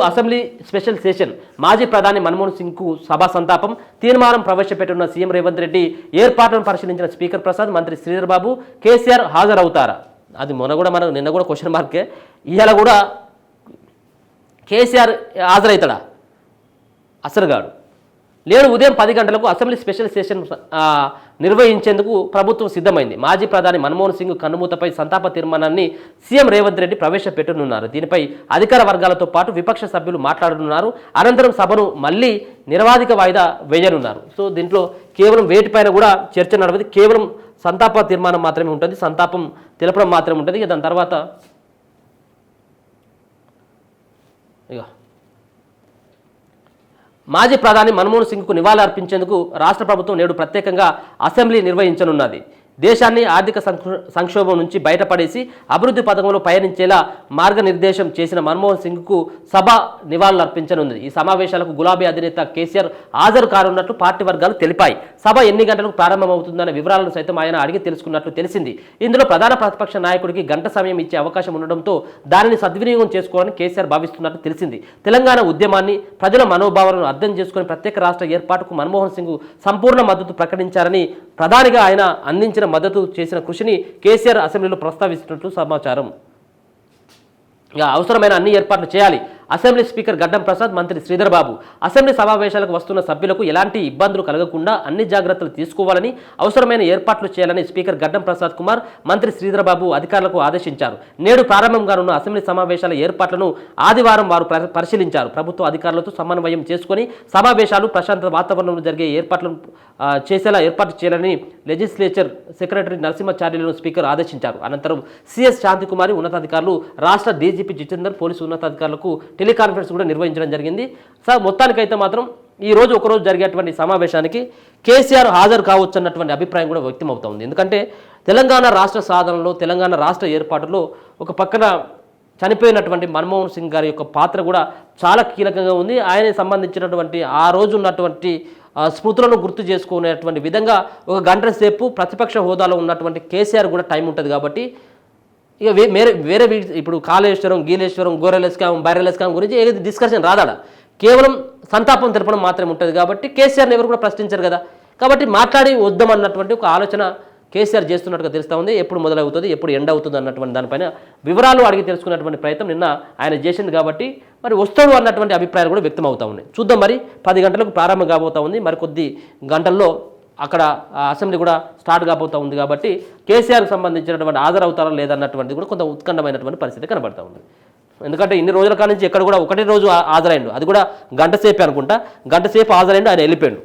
Assembly special session. మాజీ ప్రధాని మన్మోహన్ సింగ్కు సభా సంతాపం. తీర్మానం ప్రవేశపెట్టిన సీఎం రేవంత్ రెడ్డి ఏర్పాట్లను పరిశీలించిన స్పీకర్ ప్రసాద్, మంత్రి శ్రీధర్ బాబు. కేసీఆర్ హాజరవుతారా? అది నిన్న కూడా క్వశ్చన్ మార్కే. ఇవాళ కూడా కేసీఆర్ హాజరవుతాడా? అసలు గాడు లేడు. ఉదయం 10 గంటలకు అసెంబ్లీ స్పెషల్ సెషన్ నిర్వహించేందుకు ప్రభుత్వం సిద్ధమైంది. మాజీ ప్రధాని మన్మోహన్ సింగ్ కన్నుమూతపై సంతాప తీర్మానాన్ని సీఎం రేవంత్ రెడ్డి ప్రవేశపెట్టనున్నారు. దీనిపై అధికార వర్గాలతో పాటు విపక్ష సభ్యులు మాట్లాడనున్నారు. అనంతరం సభను మళ్ళీ నిర్వాధిక వాయిదా వేయనున్నారు. సో దీంట్లో కేవలం వేటిపైన కూడా చర్చ నడవదు. కేవలం సంతాప తీర్మానం మాత్రమే ఉంటుంది, సంతాపం తెలపడం మాత్రమే ఉంటుంది. ఇక దాని తర్వాత ఇక మాజీ ప్రధాని మన్మోహన్ సింగ్కు నివాళులు అర్పించేందుకు రాష్ట్ర ప్రభుత్వం నేడు ప్రత్యేకంగా అసెంబ్లీ నిర్వహించనున్నది. దేశాన్ని ఆర్థిక సంక్షోభం నుంచి బయటపడేసి అభివృద్ధి పథకంలో పయనించేలా మార్గనిర్దేశం చేసిన మన్మోహన్ సింగ్కు సభ నివాళులు అర్పించనుంది. ఈ సమావేశాలకు గులాబీ అధినేత కేసీఆర్ హాజరు కానున్నట్లు పార్టీ వర్గాలు తెలిపాయి. సభ ఎన్ని గంటలకు ప్రారంభమవుతుందన్న వివరాలను సైతం ఆయన అడిగి తెలుసుకున్నట్లు తెలిసింది. ఇందులో ప్రధాన ప్రతిపక్ష నాయకుడికి గంట సమయం ఇచ్చే అవకాశం ఉండడంతో దానిని సద్వినియోగం చేసుకోవాలని కేసీఆర్ భావిస్తున్నట్లు తెలిసింది. తెలంగాణ ఉద్యమాన్ని, ప్రజల మనోభావాలను అర్థం చేసుకుని ప్రత్యేక రాష్ట్ర ఏర్పాటుకు మన్మోహన్ సింగ్ సంపూర్ణ మద్దతు ప్రకటించారని, ప్రధానిగా ఆయన అందించిన మద్దతు చేసిన కృషిని కేసీఆర్ అసెంబ్లీలో ప్రస్తావిస్తున్నట్లు సమాచారం. అవసరమైన అన్ని ఏర్పాట్లు చేయాలి. అసెంబ్లీ స్పీకర్ గడ్డం ప్రసాద్, మంత్రి శ్రీధర్ బాబు అసెంబ్లీ సమావేశాలకు వస్తున్న సభ్యులకు ఎలాంటి ఇబ్బందులు కలగకుండా అన్ని జాగ్రత్తలు తీసుకోవాలని, అవసరమైన ఏర్పాట్లు చేయాలని స్పీకర్ గడ్డం ప్రసాద్ కుమార్, మంత్రి శ్రీధర్ బాబు అధికారులకు ఆదేశించారు. నేడు ప్రారంభంగానున్న అసెంబ్లీ సమావేశాల ఏర్పాట్లను ఆదివారం వారు పరిశీలించారు. ప్రభుత్వ అధికారులతో సమన్వయం చేసుకుని సమావేశాలు ప్రశాంత వాతావరణంలో జరిగే ఏర్పాట్లు చేయాలని లెజిస్లేచర్ సెక్రటరీ నరసింహాచార్యులను స్పీకర్ ఆదేశించారు. అనంతరం సిఎస్ శాంతికుమారి ఉన్నతాధికారులు, రాష్ట్ర డీజీపీ జితేందర్, పోలీసు ఉన్నతాధికారులకు టెలికాన్ఫరెన్స్ కూడా నిర్వహించడం జరిగింది. సార్ మొత్తానికైతే మాత్రం ఈ రోజు ఒకరోజు జరిగేటువంటి సమావేశానికి కేసీఆర్ హాజరు కావచ్చు అన్నటువంటి అభిప్రాయం కూడా వ్యక్తం అవుతుంది. ఎందుకంటే తెలంగాణ రాష్ట్ర సాధనలో, తెలంగాణ రాష్ట్ర ఏర్పాటులో ఒక పక్కన చనిపోయినటువంటి మన్మోహన్ సింగ్ గారి యొక్క పాత్ర కూడా చాలా కీలకంగా ఉంది. ఆయనకి సంబంధించినటువంటి ఆ రోజు ఉన్నటువంటి స్మృతులను గుర్తు చేసుకునేటువంటి విధంగా ఒక గంట సేపు ప్రతిపక్ష హోదాలో ఉన్నటువంటి కేసీఆర్ కూడా టైం ఉంటుంది. కాబట్టి ఇక వేరే ఇప్పుడు కాళేశ్వరం, గీలేశ్వరం, గొర్రెలస్కాం, బైరెలస్కాం గురించి ఏది డిస్కషన్ రాదాడ. కేవలం సంతాపం తెలపడం మాత్రమే ఉంటుంది. కాబట్టి కేసీఆర్ని ఎవరు కూడా ప్రశ్నించారు కదా. కాబట్టి మాట్లాడి వద్దామన్నటువంటి ఒక ఆలోచన కేసీఆర్ చేస్తున్నట్టుగా తెలుస్తూ ఉంది. ఎప్పుడు మొదలవుతుంది, ఎప్పుడు ఎండ్ అవుతుంది అన్నటువంటి దానిపైన వివరాలు అడిగి తెలుసుకున్నటువంటి ప్రయత్నం నిన్న ఆయన చేసింది. కాబట్టి మరి వస్తాడు అన్నటువంటి అభిప్రాయాలు కూడా వ్యక్తం అవుతూ ఉన్నాయి. చూద్దాం. మరి 10 గంటలకు ప్రారంభం కాబోతూ ఉంది. మరి కొద్ది గంటల్లో అక్కడ అసెంబ్లీ కూడా స్టార్ట్ కాబోతూ ఉంది. కాబట్టి కేసీఆర్కి సంబంధించినటువంటి హాజరవుతారా లేదన్నటువంటిది కూడా కొంత ఉత్కంఠమైనటువంటి పరిస్థితి కనబడతా ఉంది. ఎందుకంటే ఇన్ని రోజుల కాడ నుంచి ఎక్కడ కూడా ఒకటే రోజు హాజరైండు, అది కూడా గంట సేపే అనుకుంటా. గంట సేపు హాజరైండు, ఆయన వెళ్ళిపోయాడు.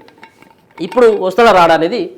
ఇప్పుడు వస్తాడా రాడా అనేది